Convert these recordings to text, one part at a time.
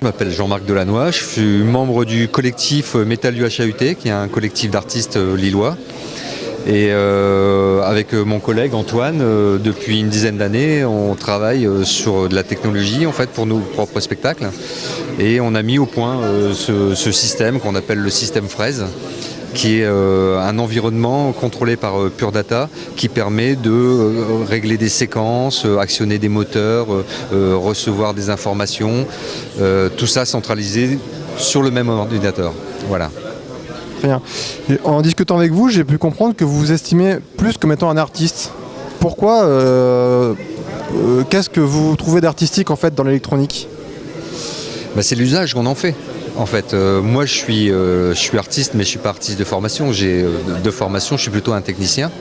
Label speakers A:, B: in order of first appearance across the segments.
A: m'appelle Jean-Marc Delannoy, je suis membre du collectif Metal UHAUT, qui est un collectif d'artistes lillois. Et avec mon collègue Antoine, depuis une dizaine d'années, on travaille sur de la technologie en fait, pour nos propres spectacles. Et on a mis au point ce système qu'on appelle le système Fraise, qui est un environnement contrôlé par Pure Data qui permet de régler des séquences, actionner des moteurs, recevoir des informations, tout ça centralisé sur le même ordinateur. Voilà.
B: Très bien. Et en discutant avec vous, j'ai pu comprendre que vous vous estimez plus comme étant un artiste. Pourquoi qu'est-ce que vous trouvez d'artistique en fait dans l'électronique ?
A: C'est l'usage qu'on en fait. En fait, moi je suis artiste, mais je ne suis pas artiste de formation. De formation, je suis plutôt un technicien.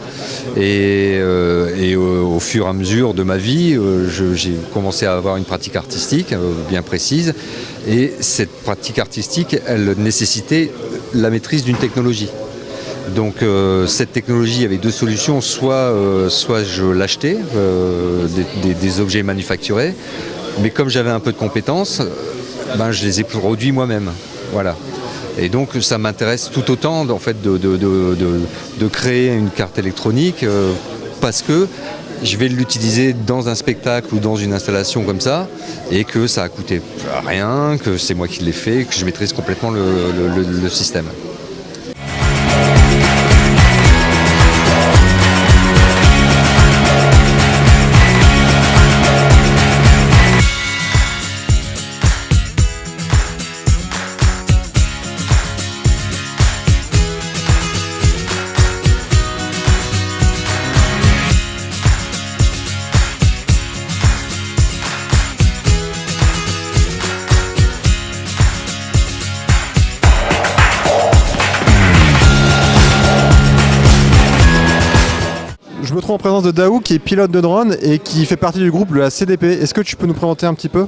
A: Et au fur et à mesure de ma vie, j'ai commencé à avoir une pratique artistique bien précise. Et cette pratique artistique, elle nécessitait la maîtrise d'une technologie. Donc cette technologie avait deux solutions. Soit je l'achetais, des objets manufacturés, mais comme j'avais un peu de compétences, je les ai produits moi-même. Voilà. Et donc ça m'intéresse tout autant en fait, de créer une carte électronique parce que je vais l'utiliser dans un spectacle ou dans une installation comme ça et que ça a coûté rien, que c'est moi qui l'ai fait, que je maîtrise complètement le système.
B: Je me trouve en présence de Daou qui est pilote de drone et qui fait partie du groupe de la CDP. Est-ce que tu peux nous présenter un petit peu ?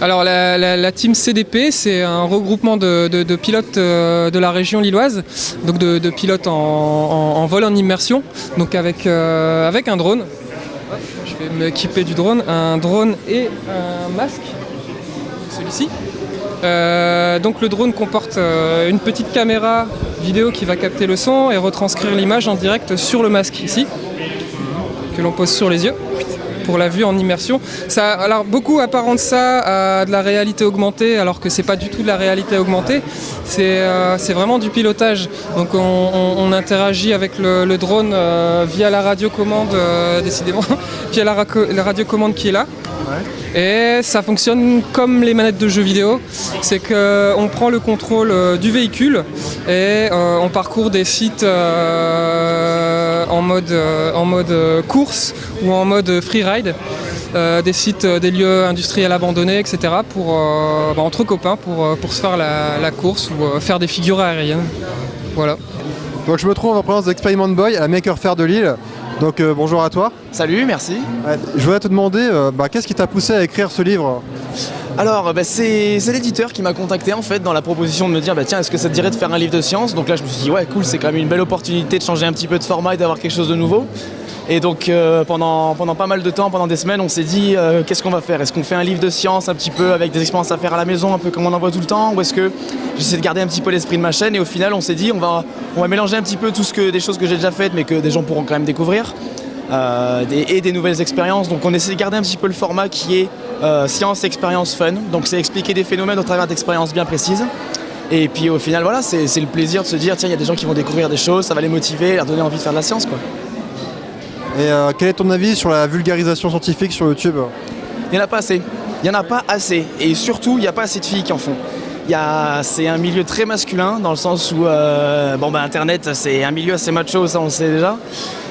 C: Alors la team CDP, c'est un regroupement de pilotes de la région lilloise, donc de pilotes en vol en immersion, donc avec un drone. Je vais m'équiper du drone, un drone et un masque, celui-ci. Donc le drone comporte une petite caméra vidéo qui va capter le son et retranscrire l'image en direct sur le masque ici, que l'on pose sur les yeux pour la vue en immersion. Alors beaucoup apparentent ça à de la réalité augmentée, alors que c'est pas du tout de la réalité augmentée. C'est vraiment du pilotage. Donc on interagit avec le drone via la radiocommande, décidément, via la radiocommande qui est là. Ouais. Et ça fonctionne comme les manettes de jeux vidéo. C'est qu'on prend le contrôle du véhicule et on parcourt des sites en mode course ou en mode freeride, des sites, des lieux industriels abandonnés, etc. Entre copains pour se faire la course ou faire des figures aériennes. Voilà.
B: Donc je me trouve en présence d'Experiment Boy à la Maker Faire de Lille. Donc bonjour à toi.
D: Salut, merci.
B: Je voudrais te demander, qu'est-ce qui t'a poussé à écrire ce livre ?
D: Alors, c'est l'éditeur qui m'a contacté en fait dans la proposition de me dire tiens, est-ce que ça te dirait de faire un livre de science ? Donc là je me suis dit ouais cool, c'est quand même une belle opportunité de changer un petit peu de format et d'avoir quelque chose de nouveau. Et donc pendant pas mal de temps, pendant des semaines, on s'est dit qu'est-ce qu'on va faire ? Est-ce qu'on fait un livre de science un petit peu avec des expériences à faire à la maison, un peu comme on en voit tout le temps ? Ou est-ce que j'essaie de garder un petit peu l'esprit de ma chaîne ? Et au final on s'est dit on va mélanger un petit peu des choses que j'ai déjà faites mais que des gens pourront quand même découvrir. Et des nouvelles expériences. Donc on essaie de garder un petit peu le format qui est science, expérience, fun. Donc c'est expliquer des phénomènes au travers d'expériences bien précises. Et puis au final voilà, c'est le plaisir de se dire tiens, il y a des gens qui vont découvrir des choses, ça va les motiver, leur donner envie de faire de la science quoi.
B: Et quel est ton avis sur la vulgarisation scientifique sur YouTube ?
D: Il n'y en a pas assez. Il n'y en a pas assez. Et surtout, il n'y a pas assez de filles qui en font. C'est un milieu très masculin dans le sens où Internet c'est un milieu assez macho, ça on le sait déjà.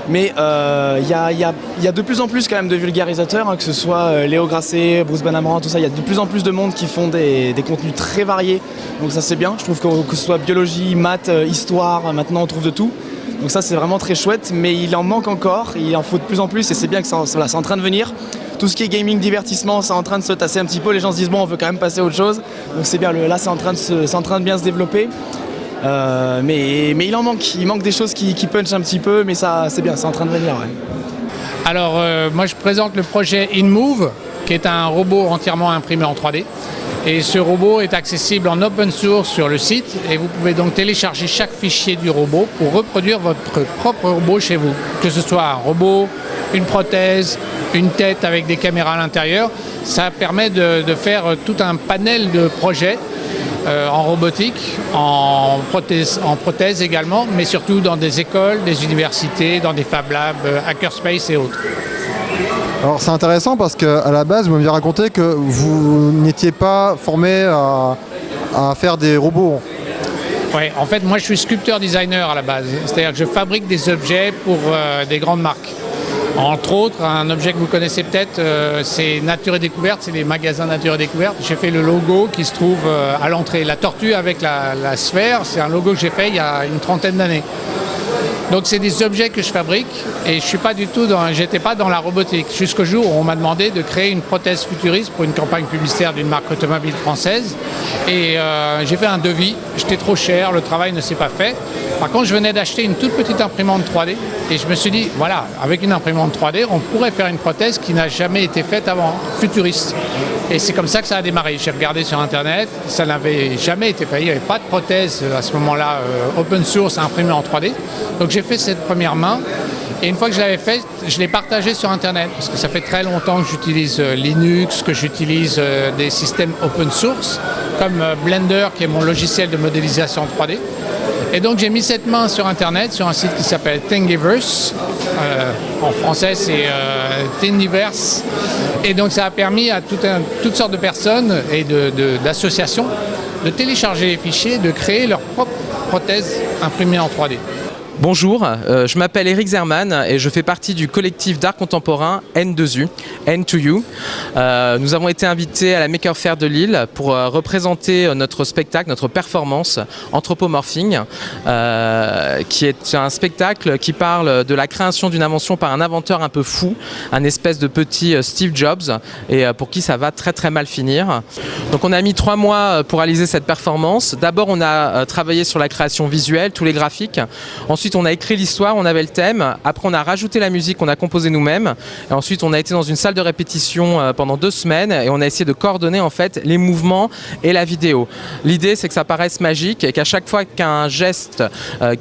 D: Mais il y a de plus en plus quand même de vulgarisateurs, que ce soit Léo Grasset, Bruce Banamran, tout ça. Il y a de plus en plus de monde qui font des contenus très variés. Donc ça c'est bien. Je trouve que ce soit biologie, maths, histoire, maintenant on trouve de tout. Donc ça c'est vraiment très chouette, mais il en manque encore, il en faut de plus en plus et c'est bien que c'est en train de venir. Tout ce qui est gaming, divertissement, c'est en train de se tasser un petit peu, les gens se disent bon on veut quand même passer à autre chose. Donc c'est bien, là c'est en train de bien se développer. Mais il manque des choses qui punchent un petit peu, mais ça c'est bien, c'est en train de venir. Ouais.
E: Alors moi je présente le projet InMove, qui est un robot entièrement imprimé en 3D. Et ce robot est accessible en open source sur le site et vous pouvez donc télécharger chaque fichier du robot pour reproduire votre propre robot chez vous. Que ce soit un robot, une prothèse, une tête avec des caméras à l'intérieur, ça permet de faire tout un panel de projets en robotique, en prothèse également, mais surtout dans des écoles, des universités, dans des Fab Labs, Hackerspace et autres.
B: Alors c'est intéressant parce qu'à la base, vous m'aviez raconté que vous n'étiez pas formé à faire des robots.
E: Oui, en fait, moi je suis sculpteur designer à la base, c'est-à-dire que je fabrique des objets pour des grandes marques. Entre autres, un objet que vous connaissez peut-être, c'est Nature et Découverte, c'est les magasins Nature et Découverte. J'ai fait le logo qui se trouve à l'entrée. La tortue avec la sphère, c'est un logo que j'ai fait il y a une trentaine d'années. Donc c'est des objets que je fabrique et je suis pas du tout j'étais pas dans la robotique. Jusqu'au jour où on m'a demandé de créer une prothèse futuriste pour une campagne publicitaire d'une marque automobile française. Et j'ai fait un devis, j'étais trop cher, le travail ne s'est pas fait. Par contre, je venais d'acheter une toute petite imprimante 3D et je me suis dit, voilà, avec une imprimante 3D, on pourrait faire une prothèse qui n'a jamais été faite avant, futuriste. Et c'est comme ça que ça a démarré. J'ai regardé sur Internet, ça n'avait jamais été fait. Il n'y avait pas de prothèse à ce moment-là open source imprimée en 3D. Donc j'ai fait cette première main. Et une fois que je l'avais faite, je l'ai partagée sur Internet. Parce que ça fait très longtemps que j'utilise Linux, que j'utilise des systèmes open source, comme Blender, qui est mon logiciel de modélisation en 3D. Et donc j'ai mis cette main sur Internet, sur un site qui s'appelle Thingiverse. En français, c'est Thingiverse. Et donc ça a permis à toutes sortes de personnes et d'associations de télécharger les fichiers, de créer leur propre prothèse imprimée en 3D.
F: Bonjour, je m'appelle Eric Zerman et je fais partie du collectif d'art contemporain N2U, N2U. Nous avons été invités à la Maker Faire de Lille pour représenter notre spectacle, notre performance Anthropomorphing, qui est un spectacle qui parle de la création d'une invention par un inventeur un peu fou, un espèce de petit Steve Jobs, et pour qui ça va très très mal finir. Donc on a mis 3 mois pour réaliser cette performance. D'abord on a travaillé sur la création visuelle, tous les graphiques. Ensuite, on a écrit l'histoire, on avait le thème. Après, on a rajouté la musique qu'on a composée nous-mêmes. Et ensuite, on a été dans une salle de répétition pendant 2 semaines et on a essayé de coordonner en fait les mouvements et la vidéo. L'idée, c'est que ça paraisse magique et qu'à chaque fois qu'un geste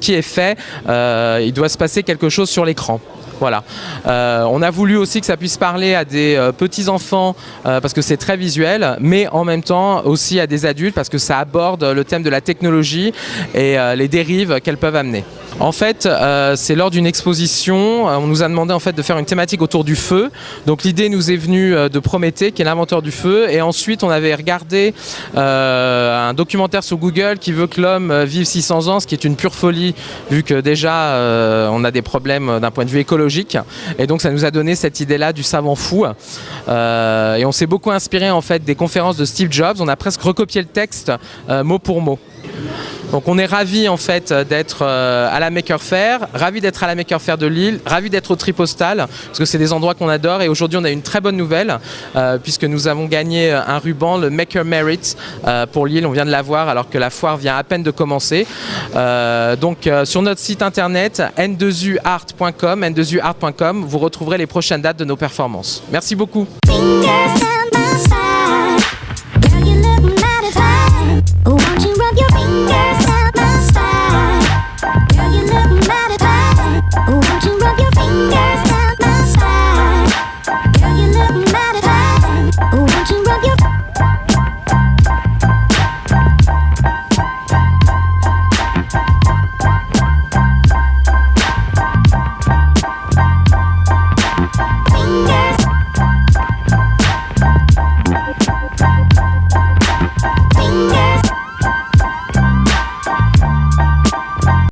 F: qui est fait, il doit se passer quelque chose sur l'écran. Voilà. On a voulu aussi que ça puisse parler à des petits-enfants parce que c'est très visuel, mais en même temps aussi à des adultes parce que ça aborde le thème de la technologie et les dérives qu'elles peuvent amener. En fait, c'est lors d'une exposition, on nous a demandé en fait de faire une thématique autour du feu. Donc l'idée nous est venue de Prométhée, qui est l'inventeur du feu, et ensuite on avait regardé un documentaire sur Google qui veut que l'homme vive 600 ans, ce qui est une pure folie, vu que déjà on a des problèmes d'un point de vue écologique. Et donc ça nous a donné cette idée-là du savant fou. Et on s'est beaucoup inspiré en fait des conférences de Steve Jobs. On a presque recopié le texte mot pour mot. Donc on est ravis en fait d'être à la Maker Faire, ravis d'être à la Maker Faire de Lille, ravis d'être au Tripostal, parce que c'est des endroits qu'on adore. Et aujourd'hui on a une très bonne nouvelle, puisque nous avons gagné un ruban, le Maker Merit pour Lille. On vient de l'avoir alors que la foire vient à peine de commencer. Donc sur notre site internet n2uart.com, vous retrouverez les prochaines dates de nos performances. Merci beaucoup.